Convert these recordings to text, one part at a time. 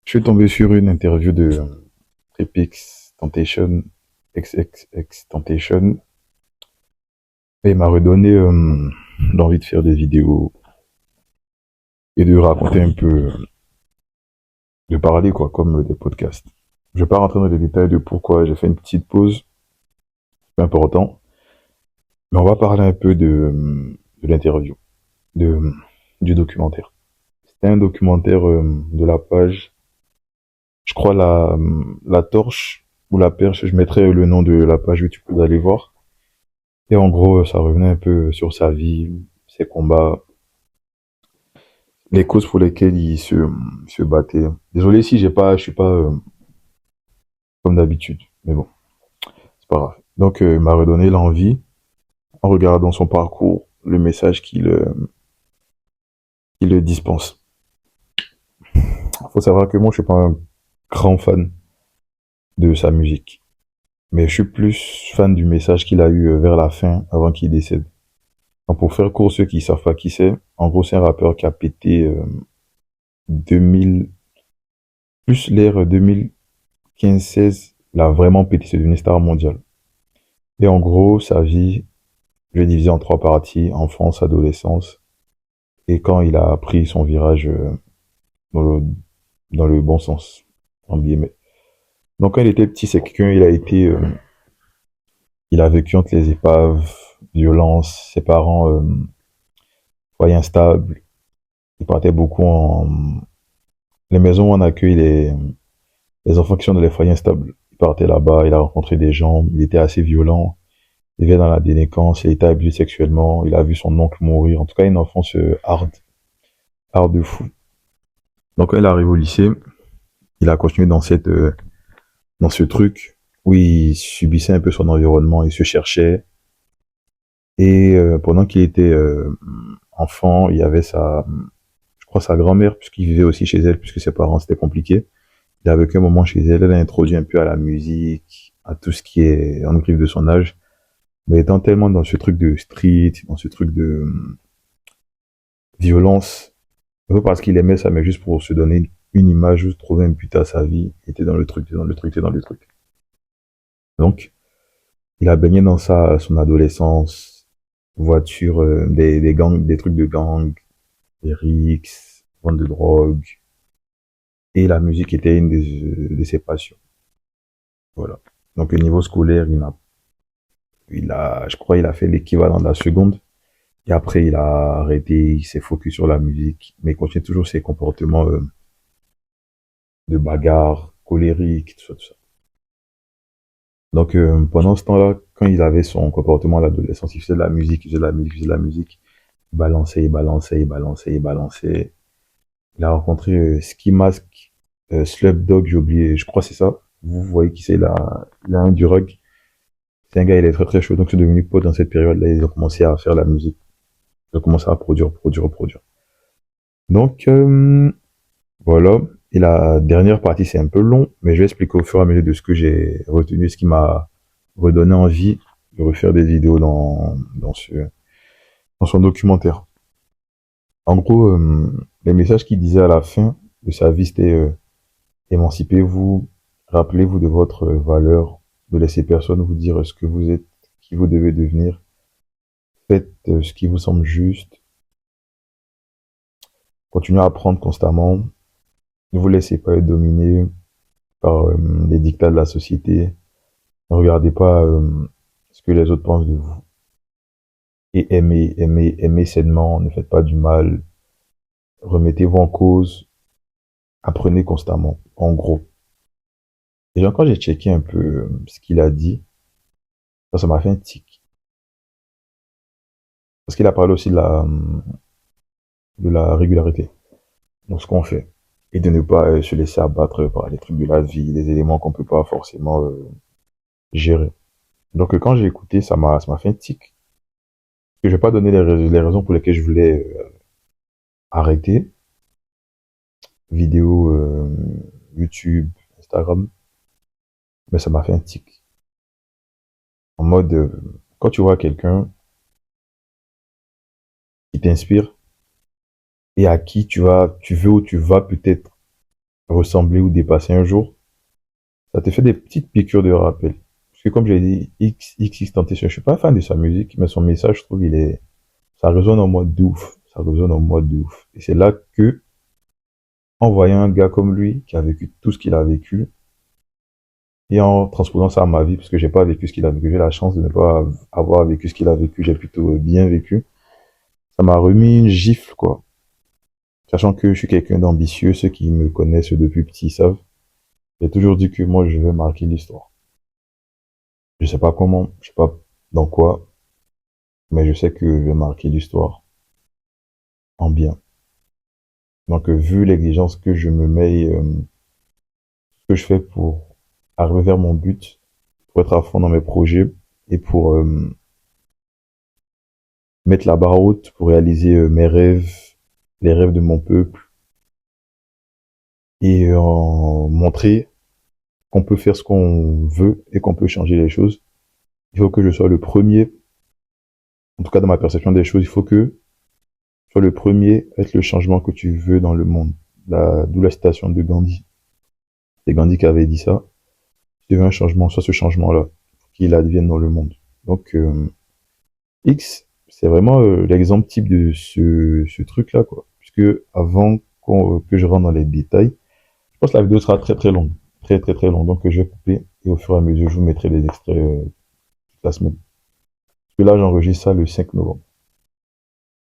Je suis tombé sur une interview de Tripix Temptation, XXX Temptation, et il m'a redonné l'envie de faire des vidéos et de raconter un peu, de parler quoi, comme des podcasts. Je vais pas rentrer dans les détails de pourquoi j'ai fait une petite pause, c'est important, mais on va parler un peu de l'interview, de, du documentaire. C'était un documentaire de la page, je crois la torche ou la perche, je mettrai le nom de la page YouTube, vous allez voir. Et en gros, ça revenait un peu sur sa vie, ses combats, les causes pour lesquelles se battait. Désolé si je suis pas comme d'habitude, mais bon, c'est pas grave. Donc, il m'a redonné l'envie, en regardant son parcours, le message qu'il dispense. Faut savoir que moi, je suis pas un grand fan de sa musique, mais je suis plus fan du message qu'il a eu vers la fin, avant qu'il décède. Donc, pour faire court, ceux qui savent pas qui c'est, en gros, c'est un rappeur qui a pété 2000, plus l'ère 2015-16, il a vraiment pété, c'est devenu star mondial. Et en gros, sa vie, je l'ai divisé en trois parties, enfance, adolescence, et quand il a pris son virage dans le, dans le bon sens, en guillemets. Donc quand il était petit, c'est quelqu'un, il a vécu entre les épaves, violence, ses parents, foyer instable, il partait beaucoup en, les maisons où on accueille les enfants qui sont dans les foyers instables. Il partait là-bas, il a rencontré des gens, il était assez violent, il vient dans la délinquance, il a été abusé sexuellement, il a vu son oncle mourir. En tout cas, une enfance hard de fou. Donc, quand il arrive au lycée, il a continué dans ce truc où il subissait un peu son environnement, il se cherchait. Et pendant qu'il était enfant, il y avait je crois sa grand-mère, puisqu'il vivait aussi chez elle, puisque ses parents c'était compliqué. Il a vécu un moment chez elle, elle l'a introduit un peu à la musique, à tout ce qui est en griffe de son âge. Mais étant tellement dans ce truc de street, dans ce truc de violence, un peu parce qu'il aimait ça, mais juste pour se donner une image, juste trouver un but à sa vie, il était dans le truc, il était dans le truc, il était dans le truc. Donc, il a baigné dans son adolescence, voiture, des gangs, des trucs de gangs, des rixes, vente de drogue, et la musique était une de ses passions. Voilà. Donc, au niveau scolaire, je crois, il a fait l'équivalent de la seconde. Et après, il a arrêté, il s'est focus sur la musique, mais il continue toujours ses comportements de bagarre, colérique, tout ça, tout ça. Donc, pendant ce temps-là, quand il avait son comportement à l'adolescence, il faisait de la musique, il faisait de la musique, il faisait de la musique. Il balançait, il balançait, il balançait, il balançait. Il a rencontré Ski Mask, Slump j'ai oublié, je crois que c'est ça. Vous voyez qui c'est, il a un du rock. C'est un gars, il est très très chaud, donc c'est devenu pote dans cette période-là, ils ont commencé à faire la musique. Ils ont commencé à produire, produire, produire. Donc, voilà. Et la dernière partie, c'est un peu long, mais je vais expliquer au fur et à mesure de ce que j'ai retenu, ce qui m'a redonné envie de refaire des vidéos dans son documentaire. En gros, les messages qu'il disait à la fin de sa vie, c'était émancipez-vous, rappelez-vous de votre valeur, ne laissez personne vous dire ce que vous êtes, qui vous devez devenir, faites ce qui vous semble juste, continuez à apprendre constamment, ne vous laissez pas être dominé par les dictats de la société, ne regardez pas ce que les autres pensent de vous. Et aimez, aimez, aimez sainement, ne faites pas du mal, remettez-vous en cause, apprenez constamment, en gros. Et quand j'ai checké un peu ce qu'il a dit, ça m'a fait un tic. Parce qu'il a parlé aussi de la régularité dans ce qu'on fait. Et de ne pas se laisser abattre par les trucs de la vie, des éléments qu'on peut pas forcément gérer. Donc quand j'ai écouté, ça m'a fait un tic. Je vais pas donner les raisons pour lesquelles je voulais arrêter. Vidéo YouTube, Instagram, mais ça m'a fait un tic. En mode, quand tu vois quelqu'un qui t'inspire et à qui tu veux ou tu vas peut-être ressembler ou dépasser un jour, ça te fait des petites piqûres de rappel. Parce que comme j'ai dit, XXXTentacion, je suis pas fan de sa musique, mais son message, je trouve, ça résonne en mode de ouf. Ça résonne en mode de ouf. Et c'est là que, en voyant un gars comme lui, qui a vécu tout ce qu'il a vécu, et en transposant ça à ma vie, parce que j'ai pas vécu ce qu'il a vécu, j'ai la chance de ne pas avoir vécu ce qu'il a vécu, j'ai plutôt bien vécu, ça m'a remis une gifle, quoi. Sachant que je suis quelqu'un d'ambitieux, ceux qui me connaissent depuis petit savent, j'ai toujours dit que moi, je veux marquer l'histoire. Je sais pas comment, je sais pas dans quoi, mais je sais que je vais marquer l'histoire en bien. Donc, vu l'exigence que je me mets, ce que je fais pour arriver vers mon but, pour être à fond dans mes projets et pour mettre la barre haute pour réaliser mes rêves, les rêves de mon peuple et montrer qu'on peut faire ce qu'on veut et qu'on peut changer les choses. Il faut que je sois le premier, en tout cas dans ma perception des choses, il faut que je sois le premier à être le changement que tu veux dans le monde. D'où la citation de Gandhi. C'est Gandhi qui avait dit ça. Si tu veux un changement, soit ce changement-là, qu'il advienne dans le monde. Donc, X, c'est vraiment l'exemple type de ce truc-là, quoi. Puisque avant que je rentre dans les détails, je pense que la vidéo sera très très longue. Très très très longue. Donc, je vais couper et au fur et à mesure, je vous mettrai des extraits toute la semaine. Parce que là, j'enregistre ça le 5 novembre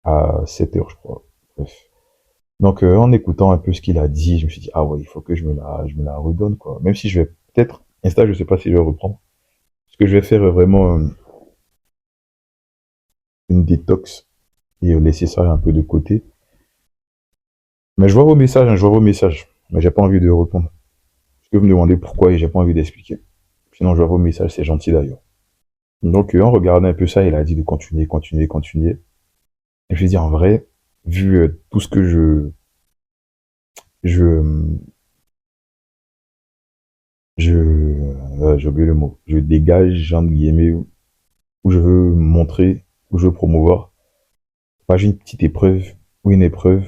à 7 h, je crois. Bref. Donc, en écoutant un peu ce qu'il a dit, je me suis dit, ah ouais, il faut que je me la redonne, quoi. Même si je vais peut-être, Insta, je sais pas si je vais reprendre. Parce que je vais faire vraiment une détox et laisser ça un peu de côté. Mais je vois vos messages, hein, je vois vos messages. Mais j'ai pas envie de répondre. Parce que vous me demandez pourquoi et j'ai pas envie d'expliquer. Sinon, je vois vos messages, c'est gentil d'ailleurs. Donc, en regardant un peu ça, il a dit de continuer, continuer, continuer. Et je lui ai dit, en vrai, vu tout ce que je, j'ai oublié le mot, je dégage, entre guillemets, où je veux montrer, où je veux promouvoir, pas juste une petite épreuve ou une épreuve,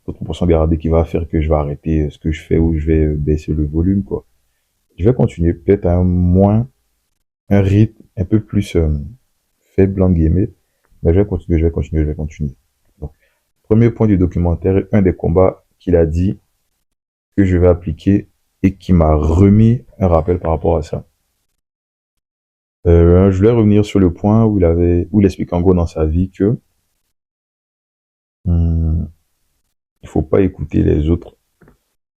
d'autres proportion gardée qui va faire que je vais arrêter ce que je fais ou je vais baisser le volume, quoi. Je vais continuer, peut-être un rythme un peu plus faible, entre guillemets, mais je vais continuer, je vais continuer, je vais continuer. Donc, premier point du documentaire, un des combats qu'il a dit que je vais appliquer et qui m'a remis un rappel par rapport à ça. Je voulais revenir sur le point où il explique en gros dans sa vie que hum, il faut pas écouter les autres,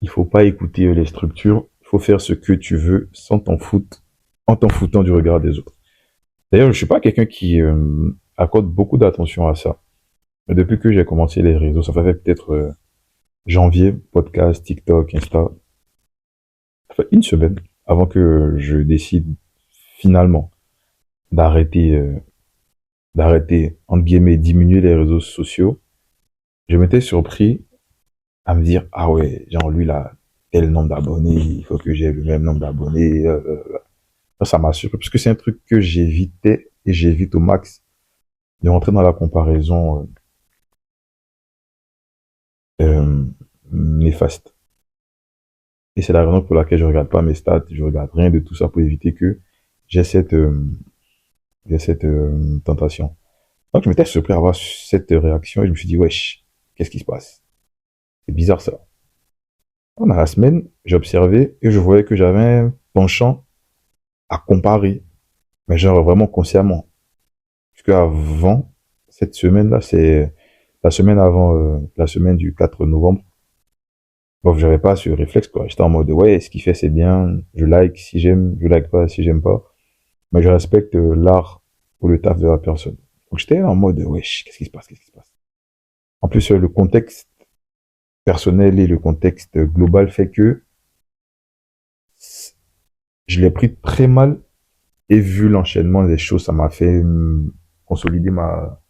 il faut pas écouter les structures, il faut faire ce que tu veux sans t'en foutre, en t'en foutant du regard des autres. D'ailleurs, je suis pas quelqu'un qui accorde beaucoup d'attention à ça. Mais depuis que j'ai commencé les réseaux, ça fait peut-être janvier, podcast, TikTok, Insta, ça fait une semaine avant que je décide finalement d'arrêter, entre guillemets, diminuer les réseaux sociaux. Je m'étais surpris à me dire, ah ouais, genre lui là, tel nombre d'abonnés, il faut que j'ai le même nombre d'abonnés. Ça m'a surpris, parce que c'est un truc que j'évitais et j'évite au max de rentrer dans la comparaison euh, néfaste. Et c'est la raison pour laquelle je regarde pas mes stats, je regarde rien de tout ça pour éviter que j'ai cette tentation. Donc je m'étais surpris à avoir cette réaction et je me suis dit, wesh, qu'est-ce qui se passe? C'est bizarre ça. Pendant la semaine, j'ai observé et je voyais que j'avais un penchant à comparer, mais genre vraiment consciemment. Puisque avant, cette semaine-là, c'est la semaine avant, la semaine du 4 novembre. Bon, j'avais pas ce réflexe, quoi. J'étais en mode, ouais, ce qu'il fait, c'est bien. Je like si j'aime, je like pas si j'aime pas. Mais je respecte l'art ou le taf de la personne. Donc j'étais en mode, wesh, qu'est-ce qui se passe, qu'est-ce qui se passe? En plus, le contexte personnel et le contexte global fait que je l'ai pris très mal et vu l'enchaînement des choses, ça m'a fait consolider ma,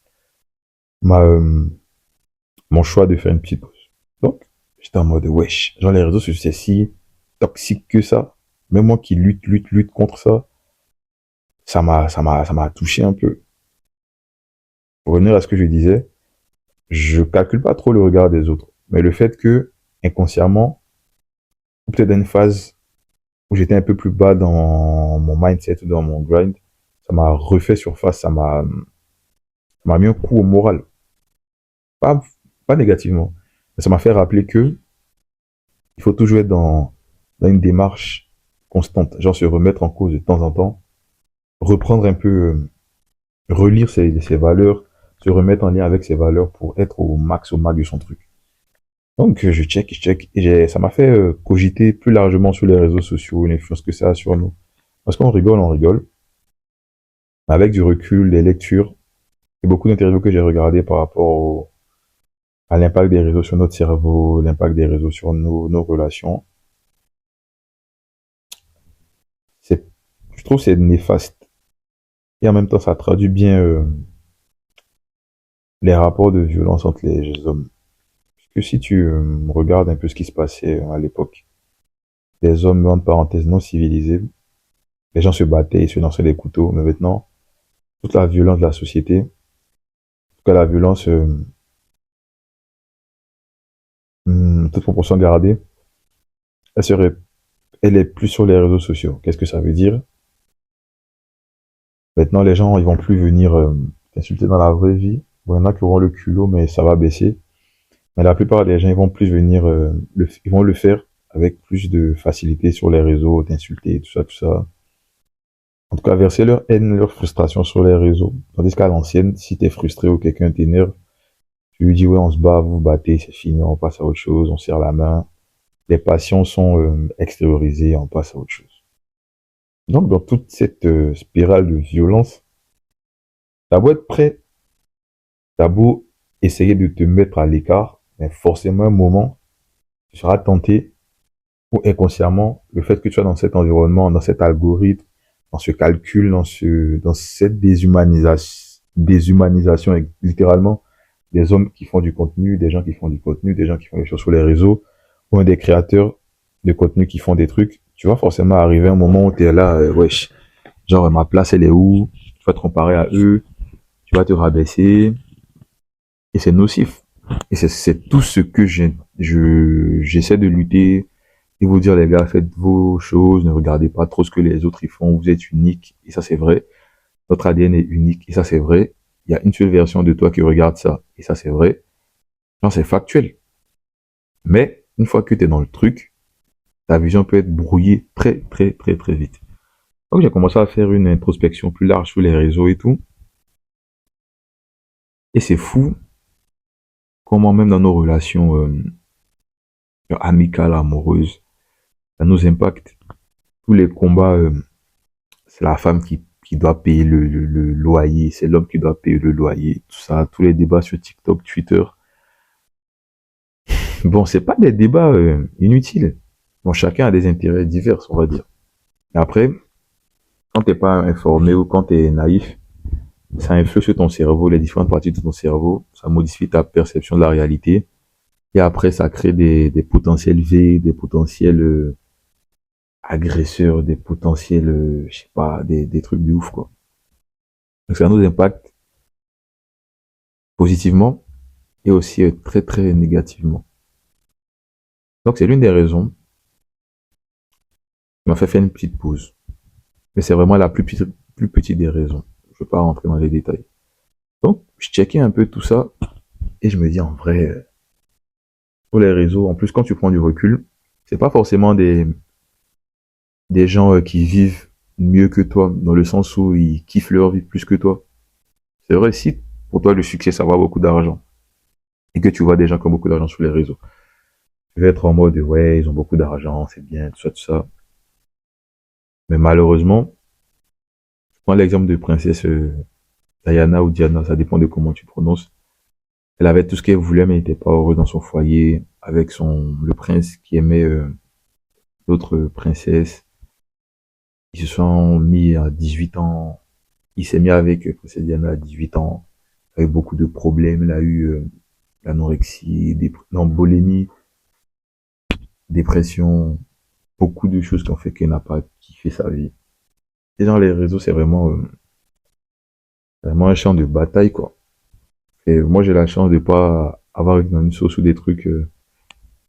mon choix de faire une petite pause. Donc, j'étais en mode, wesh, genre les réseaux sociaux, c'est si toxique que ça. Même moi qui lutte contre ça, ça m'a touché un peu. Pour revenir à ce que je disais, je calcule pas trop le regard des autres. Mais le fait que, inconsciemment, peut-être dans une phase où j'étais un peu plus bas dans mon mindset ou dans mon grind, ça m'a refait surface, ça m'a mis un coup au moral. Pas, pas négativement, mais ça m'a fait rappeler que il faut toujours être dans une démarche constante, genre se remettre en cause de temps en temps, reprendre un peu, relire ses valeurs, se remettre en lien avec ses valeurs pour être au max de son truc. Donc je check, et ça m'a fait cogiter plus largement sur les réseaux sociaux, l'influence que ça a sur nous. Parce on rigole, mais avec du recul, des lectures, et beaucoup d'interviews que j'ai regardées par rapport à l'impact des réseaux sur notre cerveau, l'impact des réseaux sur nos relations, c'est, je trouve que c'est néfaste. Et en même temps, ça traduit bien les rapports de violence entre les hommes. Parce que si tu regardes un peu ce qui se passait à l'époque, des hommes, entre parenthèses, non civilisés, les gens se battaient, ils se lançaient des couteaux, mais maintenant, toute la violence de la société, en tout cas la violence, toute proportion gardée, elle serait, elle est plus sur les réseaux sociaux. Qu'est-ce que ça veut dire? Maintenant, les gens, ils vont plus venir t'insulter dans la vraie vie. Bon, il y en a qui auront le culot, mais ça va baisser. Mais la plupart des gens, ils vont plus venir, ils vont le faire avec plus de facilité sur les réseaux, t'insulter, tout ça, tout ça. En tout cas, verser leur haine, leur frustration sur les réseaux. Tandis qu'à l'ancienne, si t'es frustré ou quelqu'un t'énerve, tu lui dis, ouais, on se bat, vous vous battez, c'est fini, on passe à autre chose, on serre la main. Les passions sont extériorisées, on passe à autre chose. Donc, dans toute cette spirale de violence, t'as beau être prêt, t'as beau essayer de te mettre à l'écart, mais forcément, à un moment, tu seras tenté, ou inconsciemment, le fait que tu sois dans cet environnement, dans cet algorithme, dans ce calcul, dans cette déshumanisation, littéralement, des hommes qui font du contenu, des gens qui font du contenu, des gens qui font des choses sur les réseaux, ou des créateurs de contenu qui font des trucs, tu vas forcément arriver à un moment où tu es là, wesh, genre ma place elle est où, tu vas te comparer à eux, tu vas te rabaisser, et c'est nocif. Et c'est tout ce que j'essaie de lutter, et vous dire les gars, faites vos choses, ne regardez pas trop ce que les autres y font, vous êtes unique, et ça c'est vrai. Notre ADN est unique, et ça c'est vrai. Il y a une seule version de toi qui regarde ça, et ça c'est vrai. Non, c'est factuel. Mais, une fois que tu es dans le truc, ta vision peut être brouillée très, très, très, très vite. Donc, j'ai commencé à faire une introspection plus large sur les réseaux et tout. Et c'est fou comment même dans nos relations amicales, amoureuses, ça nous impacte. Tous les combats, c'est la femme qui doit payer le loyer, c'est l'homme qui doit payer le loyer, tout ça, tous les débats sur TikTok, Twitter. Bon, c'est pas des débats inutiles. Bon, chacun a des intérêts divers, on va dire. Et après, quand t'es pas informé ou quand t'es naïf, ça influe sur ton cerveau, les différentes parties de ton cerveau, ça modifie ta perception de la réalité. Et après, ça crée des potentiels V, des potentiels agresseurs, des potentiels, je sais pas, des trucs de ouf, quoi. Donc ça nous impacte positivement et aussi très très négativement. Donc c'est l'une des raisons qui m'a fait faire une petite pause. Mais c'est vraiment la plus petite des raisons. Je ne veux pas rentrer dans les détails. Donc, je checkais un peu tout ça et je me dis en vrai, sur les réseaux, en plus quand tu prends du recul, c'est pas forcément des gens qui vivent mieux que toi, dans le sens où ils kiffent leur vie plus que toi. C'est vrai, si pour toi le succès, ça va beaucoup d'argent, et que tu vois des gens qui ont beaucoup d'argent sur les réseaux, tu vas être en mode, ouais, ils ont beaucoup d'argent, c'est bien, tout ça, tout ça. Mais malheureusement, je prends l'exemple de princesse Diana ou Diana, ça dépend de comment tu prononces. Elle avait tout ce qu'elle voulait, mais elle n'était pas heureuse dans son foyer, avec le prince qui aimait l'autre princesse. Ils se sont mis à 18 ans. Il s'est mis avec princesse Diana à 18 ans, avec beaucoup de problèmes. Il a eu l'anorexie, non, bulimie, dépression, beaucoup de choses qui ont fait qu'il n'a pas kiffé sa vie. Et dans les réseaux, c'est vraiment un champ de bataille, quoi. Et moi, j'ai la chance de pas avoir dans une sauce ou des trucs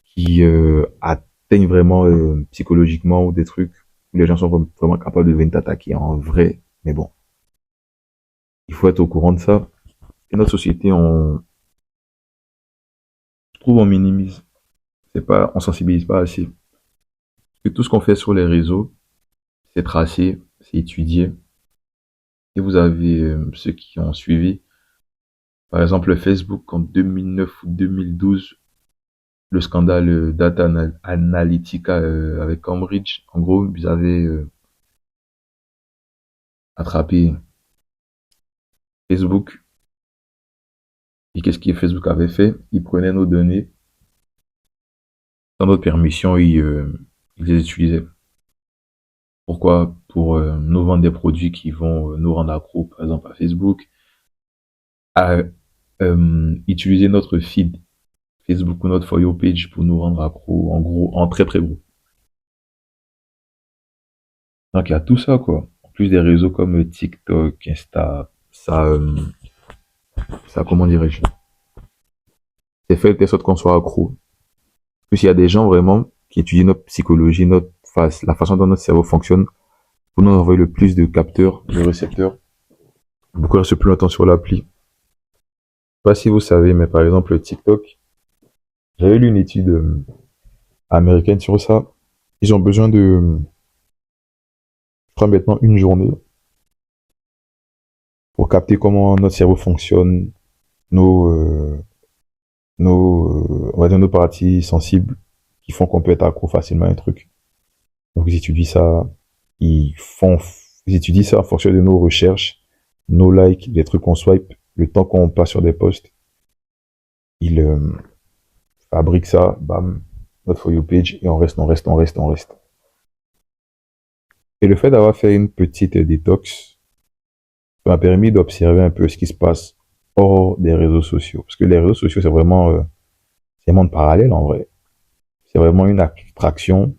qui t'atteignent vraiment psychologiquement ou des trucs où les gens sont vraiment capables de venir t'attaquer en vrai. Mais bon, il faut être au courant de ça. Et notre société, je trouve, on minimise. C'est pas, on sensibilise pas assez. Parce que tout ce qu'on fait sur les réseaux, c'est tracé, c'est étudié. Et vous avez ceux qui ont suivi, par exemple, le Facebook en 2009 ou 2012, le scandale Data Analytica avec Cambridge. En gros, ils avaient attrapé Facebook. Et qu'est-ce que Facebook avait fait? Ils prenaient nos données, sans notre permission, ils les utilisaient. Pourquoi? Pour nous vendre des produits qui vont nous rendre accro, par exemple à Facebook, à utiliser notre feed Facebook ou notre For You page pour nous rendre accro, en gros, en très très gros. Donc il y a tout ça, quoi. En plus des réseaux comme TikTok, Insta, ça, comment dirais-je? C'est fait de telle sorte qu'on soit accro. Plus il y a des gens vraiment qui étudient notre psychologie, notre face, la façon dont notre cerveau fonctionne, pour nous envoyer le plus de capteurs, de récepteurs. Beaucoup restent plus longtemps sur l'appli. Je sais pas si vous savez, mais par exemple TikTok, j'avais lu une étude américaine sur ça. Ils ont besoin de, je crois maintenant, une journée pour capter comment notre cerveau fonctionne, nos, on va dire nos parties sensibles qui font qu'on peut être accro facilement à un truc. Donc ils étudient ça, ils font, ils étudient ça en fonction de nos recherches, nos likes, les trucs qu'on swipe, le temps qu'on passe sur des posts. Ils fabriquent ça, bam, notre For You page, et on reste, on reste, on reste, on reste. Et le fait d'avoir fait une petite détox, ça m'a permis d'observer un peu ce qui se passe hors des réseaux sociaux. Parce que les réseaux sociaux, c'est vraiment, c'est un monde parallèle en vrai. C'est vraiment une attraction.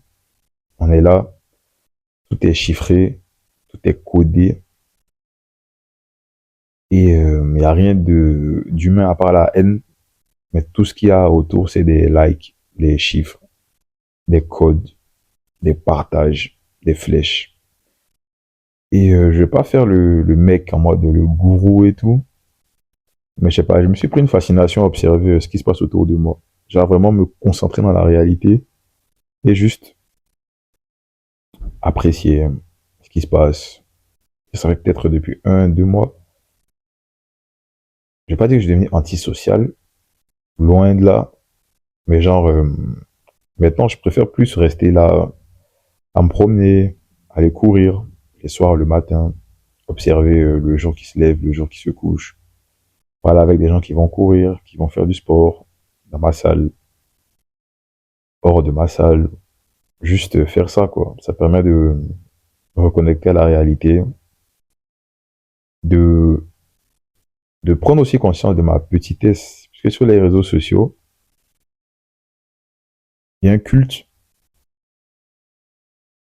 On est là, tout est chiffré, tout est codé. Et il n'y a rien d'humain à part la haine. Mais tout ce qu'il y a autour, c'est des likes, des chiffres, des codes, des partages, des flèches. Et je vais pas faire le mec en mode le gourou et tout. Mais je sais pas, je me suis pris une fascination à observer ce qui se passe autour de moi. Genre vraiment me concentrer dans la réalité et juste apprécier ce qui se passe. Ça fait peut-être depuis 1, 2 mois. Je vais pas dire que je suis devenu antisocial, loin de là. Mais genre, maintenant, je préfère plus rester là, à me promener, aller courir, les soirs, le matin, observer le jour qui se lève, le jour qui se couche. Voilà, avec des gens qui vont courir, qui vont faire du sport, dans ma salle, hors de ma salle. Juste faire ça, quoi. Ça permet de me reconnecter à la réalité, de, de prendre aussi conscience de ma petitesse. Parce que sur les réseaux sociaux, il y a un culte,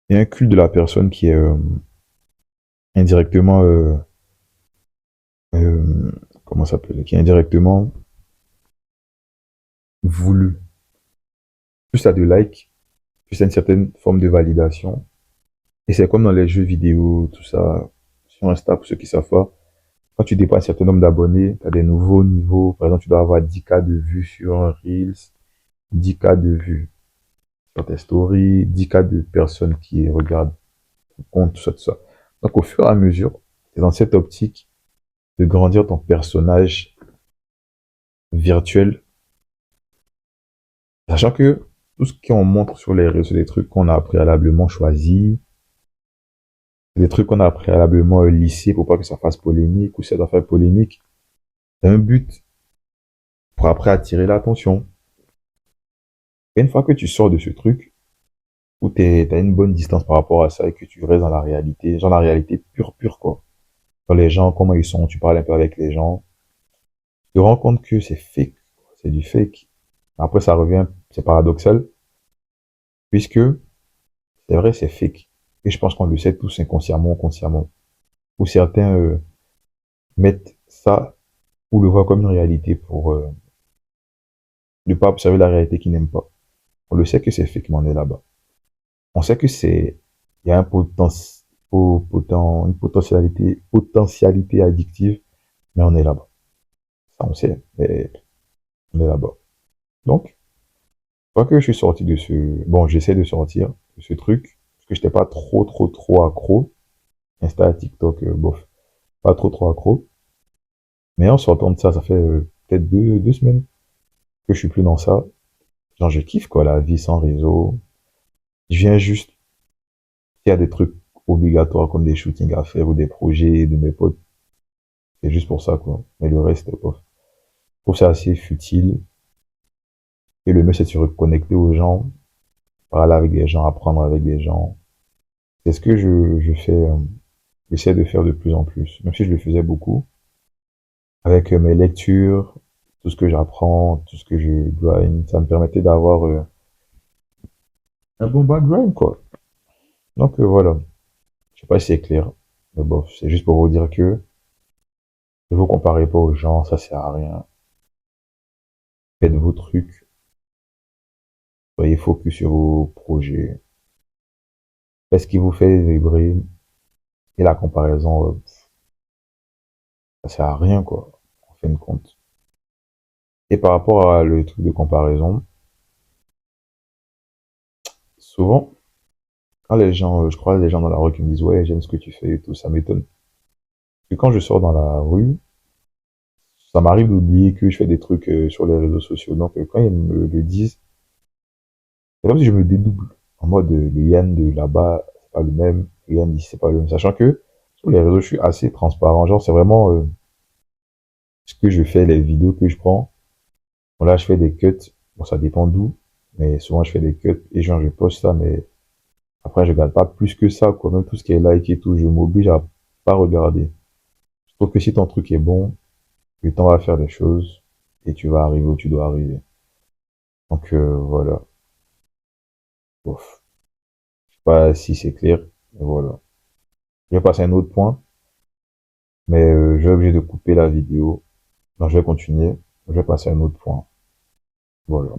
il y a un culte de la personne qui est indirectement, euh, comment ça s'appelle, qui est indirectement voulu. Plus t'as de likes, plus t'as une certaine forme de validation. Et c'est comme dans les jeux vidéo, tout ça, sur Insta, pour ceux qui savent pas. Quand tu dépasses un certain nombre d'abonnés, tu as des nouveaux niveaux. Par exemple, tu dois avoir 10K de vues sur un Reels, 10K de vues sur tes stories, 10K de personnes qui regardent ton compte, tout ça, tout ça. Donc, au fur et à mesure, tu es dans cette optique de grandir ton personnage virtuel, sachant que tout ce qu'on montre sur les réseaux, c'est des trucs qu'on a préalablement choisis, c'est des trucs qu'on a préalablement lissés pour pas que ça fasse polémique, ou si ça doit faire polémique. C'est un but pour après attirer l'attention. Et une fois que tu sors de ce truc, où t'as une bonne distance par rapport à ça et que tu restes dans la réalité, genre la réalité pure, pure, quoi. Dans les gens, comment ils sont, tu parles un peu avec les gens, tu te rends compte que c'est fake, c'est du fake. Après, ça revient, c'est paradoxal, puisque c'est vrai, c'est fake. Et je pense qu'on le sait tous inconsciemment ou consciemment. Ou certains mettent ça ou le voient comme une réalité pour ne pas observer la réalité qu'ils n'aiment pas. On le sait que c'est fake, mais on est là-bas. On sait que il y a un potentialité addictive, mais on est là-bas. Ça, on sait, mais on est là-bas. Donc, une fois que je suis sorti de bon, j'essaie de sortir de ce truc, parce que j'étais pas trop accro. Insta, TikTok, bof, pas trop accro. Mais en sortant de ça, ça fait peut-être 2 semaines que je suis plus dans ça. Genre, je kiffe, quoi, la vie sans réseau. Je viens juste, il y a des trucs obligatoires comme des shootings à faire ou des projets de mes potes. C'est juste pour ça, quoi. Mais le reste, bof. Je trouve ça assez futile. Et le mieux, c'est de se reconnecter aux gens, parler avec des gens, apprendre avec des gens. C'est ce que je fais, j'essaie de faire de plus en plus. Même si je le faisais beaucoup. Avec mes lectures, tout ce que j'apprends, tout ce que je grind, ça me permettait d'avoir un bon background, quoi. Donc voilà. Je sais pas si c'est clair. Mais bon, c'est juste pour vous dire que ne vous comparez pas aux gens, ça sert à rien. Faites vos trucs. Soyez focus sur vos projets. Faites ce qui vous fait vibrer. Et la comparaison, ça sert à rien, quoi. En fin de compte. Et par rapport à le truc de comparaison, souvent, quand les gens, je crois, les gens dans la rue qui me disent, ouais, j'aime ce que tu fais et tout, ça m'étonne. Parce que quand je sors dans la rue, ça m'arrive d'oublier que je fais des trucs sur les réseaux sociaux. Donc, quand ils me le disent, c'est comme si je me dédouble. En mode, le Yann de là-bas, c'est pas le même. Le Yann d'ici, c'est pas le même. Sachant que sur les réseaux, je suis assez transparent. Genre, c'est vraiment ce que je fais, les vidéos que je prends. Bon, là, je fais des cuts. Bon, ça dépend d'où. Mais souvent, je fais des cuts et genre, je poste ça. Mais après, je regarde pas plus que ça, quoi. Même tout ce qui est like et tout, je m'oblige à pas regarder. Je trouve que si ton truc est bon, le temps va faire des choses et tu vas arriver où tu dois arriver. Donc, voilà. Bof. Je sais pas si c'est clair, mais voilà. Je vais passer à un autre point, mais je vais obligé de couper la vidéo. Donc je vais continuer. Je vais passer à un autre point. Voilà.